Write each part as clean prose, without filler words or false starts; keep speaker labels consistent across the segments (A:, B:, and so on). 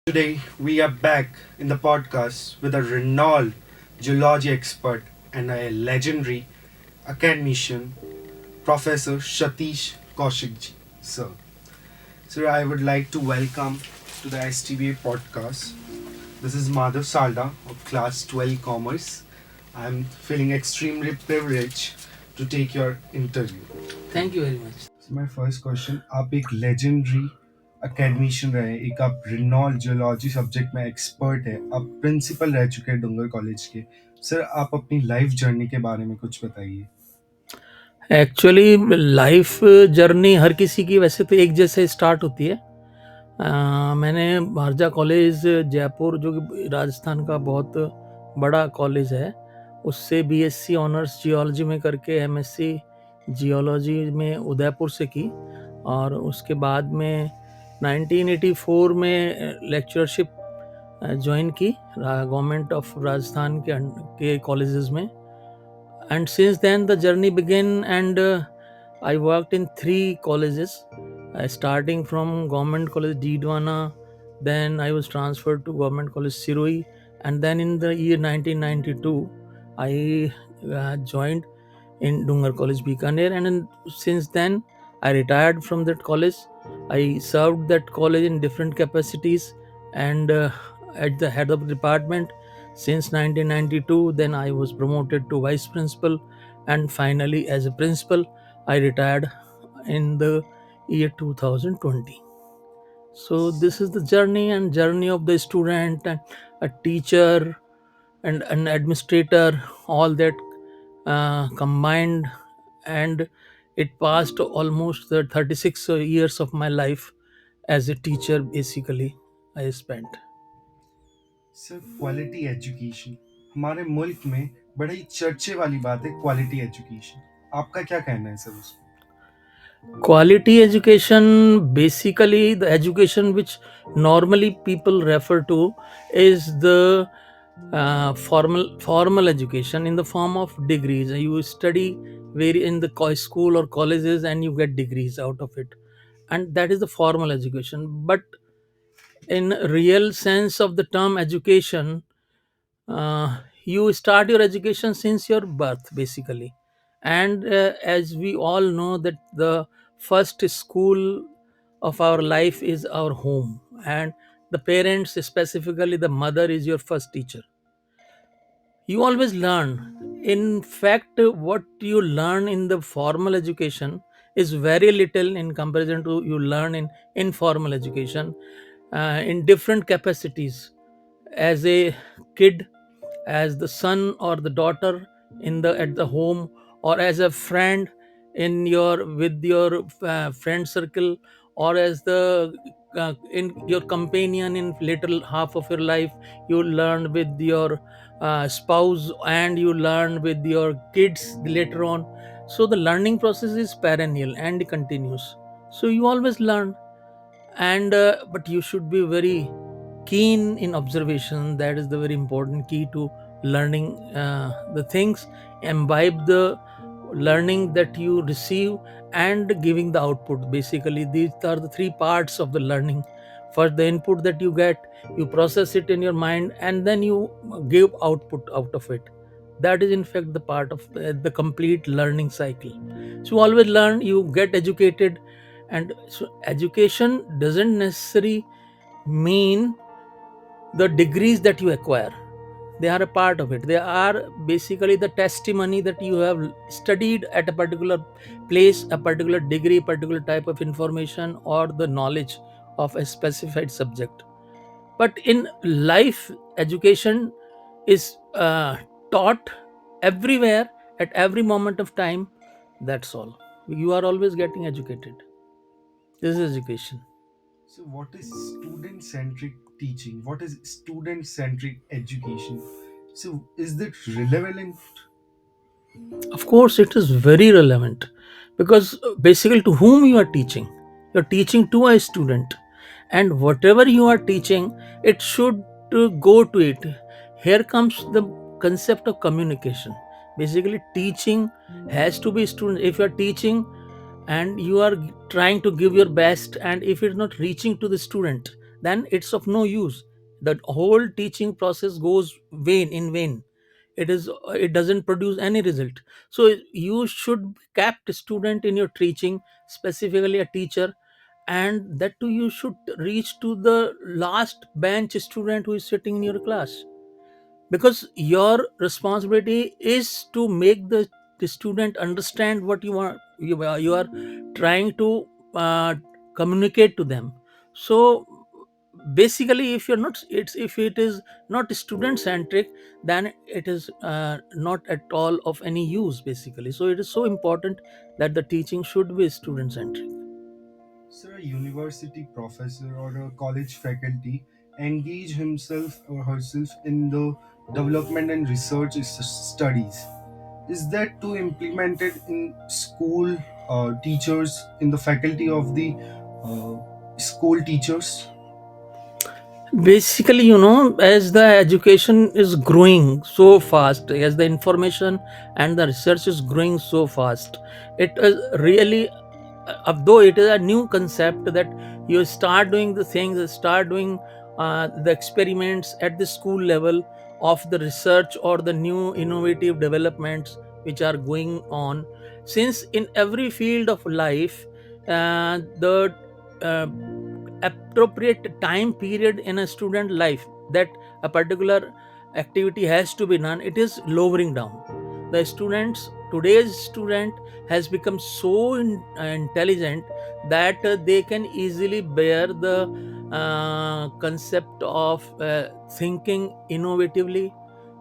A: Today, we are back in the podcast with a renowned geology expert and a legendary academician, Professor Satish Kaushik ji. Sir, I would like to welcome to the STBA podcast. This is Madhav Salda of Class 12 Commerce. I'm feeling extremely privileged to take your interview.
B: Thank you very much.
A: So my first question, आप एक legendary academician रहे, एक आप Reynold geology subject में expert है, आप principal रह चुके हैं डूंगर कॉलेज के। सर, आप अपनी लाइफ जर्नी के बारे में कुछ बताइए।
B: एक्चुअली लाइफ जर्नी हर किसी की वैसे तो एक जैसे स्टार्ट होती है। मैंने भारजा कॉलेज जयपुर जो कि राजस्थान का बहुत बड़ा कॉलेज है उससे बीएससी ऑनर्स जियोलॉजी में करके एमएससी जियोलॉजी में उदयपुर से की और उसके बाद में 1984 में लेक्चरशिप ज्वाइन की गवर्नमेंट ऑफ राजस्थान के कॉलेजेस में and since then the journey began and I worked in three colleges, starting from government college Didwana, then I was transferred to government college Sirui, and then in the year 1992 I joined in Dungar College Bikaner, and since then I retired from that college. I served that college in different capacities and at the head of the department since 1992. Then I was promoted to vice principal, and finally as a principal I retired in the year 2020. So this is the journey of the student and a teacher and an administrator, all that combined, and it passed almost the 36 years of my life as a teacher basically I spent.
A: Sir, quality education हमारे मुल्क में बड़ी चर्चे वाली बात है, quality education. आपका क्या कहना है सर उस
B: Quality education, basically the education which normally people refer to is the formal education in the form of degrees. You study very in the school or colleges and you get degrees out of it, and that is the formal education. But in real sense of the term education, you start your education since your birth basically, and as we all know that the first school of our life is our home, and the parents, specifically the mother, is your first teacher. You always learn. In fact, what you learn in the formal education is very little in comparison to you learn in informal education, in different capacities. As a kid, as the son or the daughter in the at the home, or as a friend in your with your friend circle, or as the in your companion in later half of your life. You learn with your spouse, and you learn with your kids later on. So the learning process is perennial and continuous, so you always learn. And but you should be very keen in observation. That is the very important key to learning the things. Imbibe the learning that you receive and giving the output. Basically these are the three parts of the learning. First, the input that you get, you process it in your mind, and then you give output out of it. That is in fact the part of the complete learning cycle. So you always learn, you get educated. And so education doesn't necessarily mean the degrees that you acquire. They are a part of it. They are basically the testimony that you have studied at a particular place, a particular degree, particular type of information, or the knowledge of a specified subject. But in life, education is taught everywhere at every moment of time. That's all. You are always getting educated. This is education.
A: So, what is student centric teaching? What is student centric education? So, is that relevant?
B: Of course, it is very relevant because basically, to whom you are teaching? You're teaching to a student, and whatever you are teaching, it should go to it. Here comes the concept of communication. Basically, teaching has to be student. If you are teaching and you are trying to give your best, and if it's not reaching to the student, then it's of no use. The whole teaching process goes vain. It doesn't produce any result. So you should be kept student in your teaching, specifically a teacher, and that too you should reach to the last bench student who is sitting in your class, because your responsibility is to make the student understand what you are trying to uh, communicate to them. So basically, if it is not student centric, then it is not at all of any use basically. So it is so important that the teaching should be student centric.
A: Sir, a university professor or a college faculty engage himself or herself in the development and research studies. Is that too implemented in school teachers, in the faculty of the school teachers?
B: Basically, as the education is growing so fast, as the information and the research is growing so fast, it is really, although it is a new concept that you start doing the things, start doing the experiments at the school level of the research or the new innovative developments which are going on. Since in every field of life, the uh, appropriate time period in a student life that a particular activity has to be done, it is lowering down. The students, today's student has become so intelligent that they can easily bear the concept of thinking innovatively,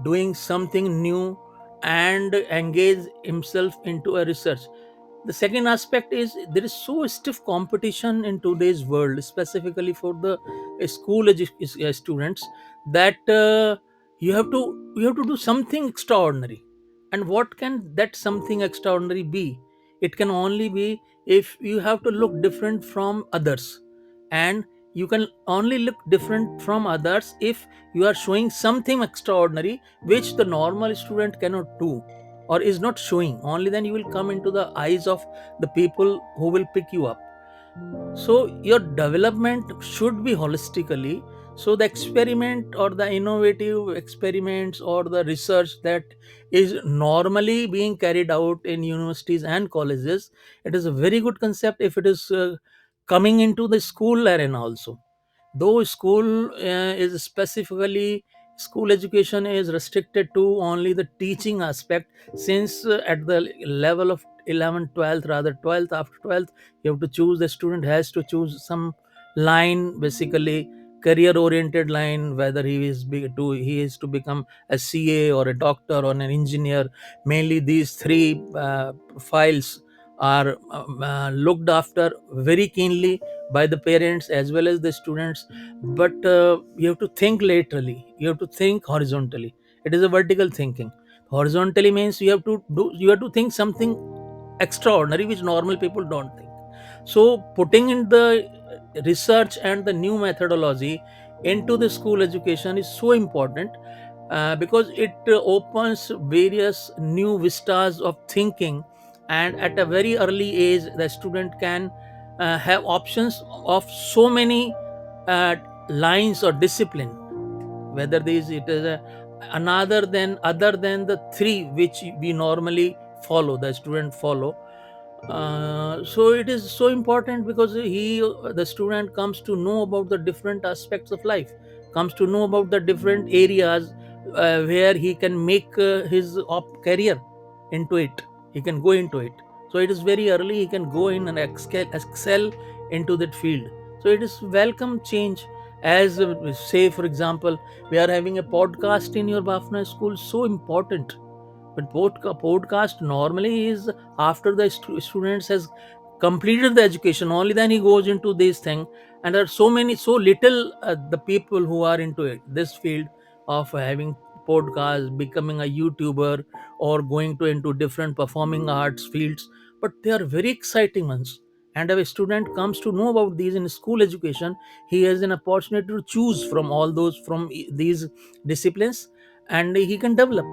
B: doing something new, and engage himself into a research. The second aspect is there is so stiff competition in today's world, specifically for the students, that you have to do something extraordinary. And what can that something extraordinary be? It can only be if you have to look different from others. And you can only look different from others if you are showing something extraordinary which the normal student cannot do or is not showing. Only then you will come into the eyes of the people who will pick you up. So your development should be holistically. So the experiment or the innovative experiments or the research that is normally being carried out in universities and colleges, it is a very good concept if it is coming into the school arena also. Though is specifically, school education is restricted to only the teaching aspect, since at the level of 11th 12th, rather 12th, after 12th, you have to choose, the student has to choose some line, basically career oriented line, whether he is to become a CA or a doctor or an engineer. Mainly these three files are looked after very keenly by the parents as well as the students. But you have to think laterally, you have to think horizontally. It is a vertical thinking. Horizontally means you have to think something extraordinary which normal people don't think. So putting in the research and the new methodology into the school education is so important, because it opens various new vistas of thinking. And at a very early age the student can have options of so many uh, lines or discipline, whether these it is another than other than the three which we normally follow, the student follow. So it is so important because the student comes to know about the different aspects of life, comes to know about the different areas where he can make his career into it, he can go into it. So it is very early he can go in and excel into that field. So it is welcome change. As say for example, we are having a podcast in your Bafna school, so important. But podcast normally is after the students has completed the education, only then he goes into this thing. And there are so little the people who are into this field of having podcast, becoming a YouTuber, or going to into different performing arts fields. But they are very exciting ones. And if a student comes to know about these in school education, he has an opportunity to choose from all those, from these disciplines, and he can develop.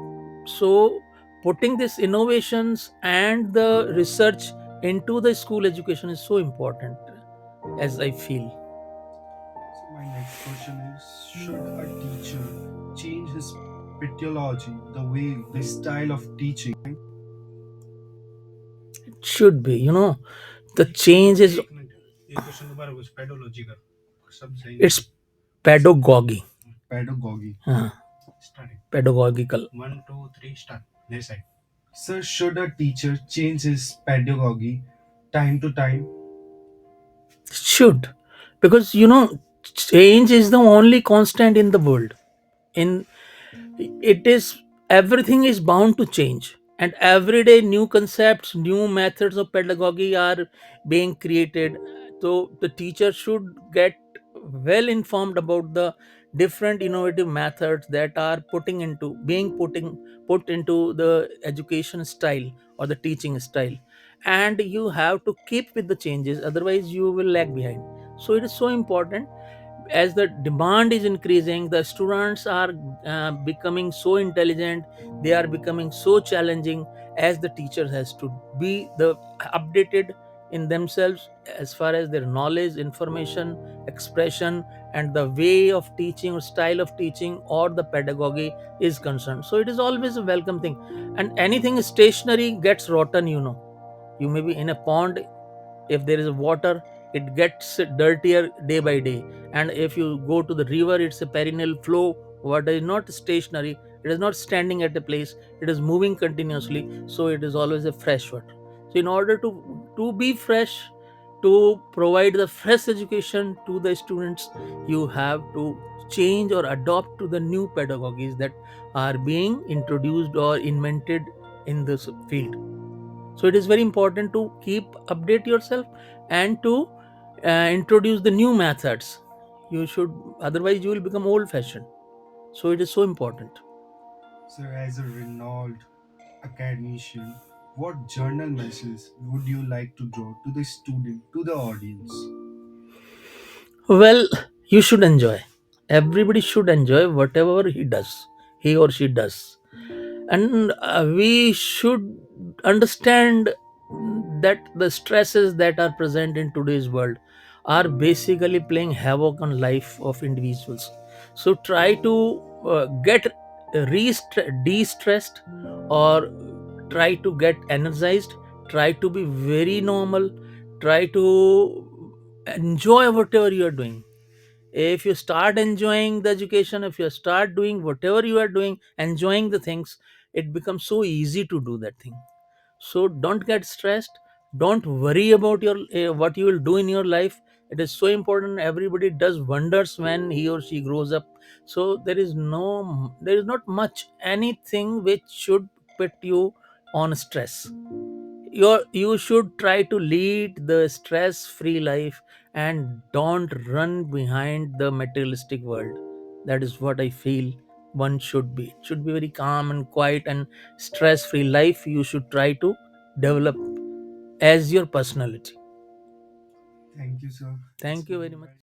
B: So putting these innovations and the research into the school education is so important, as I feel.
A: So my next question is, should a teacher change his pedagogy, the way, the style of teaching?
B: It should be, the change is,
A: ये question दोबारा कुछ pedology का शब्द सही नहीं
B: it's pedagogy.
A: pedagogy
B: हाँ,
A: starting
B: pedagogical.
A: 1 2 3 start this side. Sir, should a teacher change his pedagogy time to time?
B: Should, because change is the only constant in the world. In it is, everything is bound to change, and every day new concepts, new methods of pedagogy are being created. So the teacher should get well informed about the different innovative methods that are put into the education style or the teaching style, and you have to keep with the changes, otherwise you will lag behind. So it is so important. As the demand is increasing, the students are becoming so intelligent, they are becoming so challenging, as the teacher has to be the updated in themselves as far as their knowledge, information, expression, and the way of teaching or style of teaching or the pedagogy is concerned. So it is always a welcome thing. And anything stationary gets rotten. You may be in a pond. If there is water, it gets dirtier day by day. And if you go to the river, it's a perennial flow. Water is not stationary, it is not standing at a place, it is moving continuously, so it is always a fresh water. So in order to be fresh, to provide the fresh education to the students, you have to change or adopt to the new pedagogies that are being introduced or invented in this field. So it is very important to keep update yourself and to introduce the new methods. You should, otherwise you will become old fashioned. So it is so important.
A: Sir, as a renowned academician, what journal message would you like to draw to the student, to the audience?
B: Well, you should enjoy. Everybody should enjoy whatever he or she does. And we should understand that the stresses that are present in today's world are basically playing havoc on life of individuals. So try to get de-stressed, or try to get energized, try to be very normal, try to enjoy whatever you are doing. If you start enjoying the education, if you start doing whatever you are doing, enjoying the things, it becomes so easy to do that thing. So don't get stressed, don't worry about your what you will do in your life. It is so important. Everybody does wonders when he or she grows up. So there is not much anything which should put you on stress. You should try to lead the stress free life, and don't run behind the materialistic world. That is what I feel. One should be very calm and quiet, and stress free life you should try to develop as your personality.
A: Thank you, sir. It's
B: Thank you
A: been
B: very much.
A: very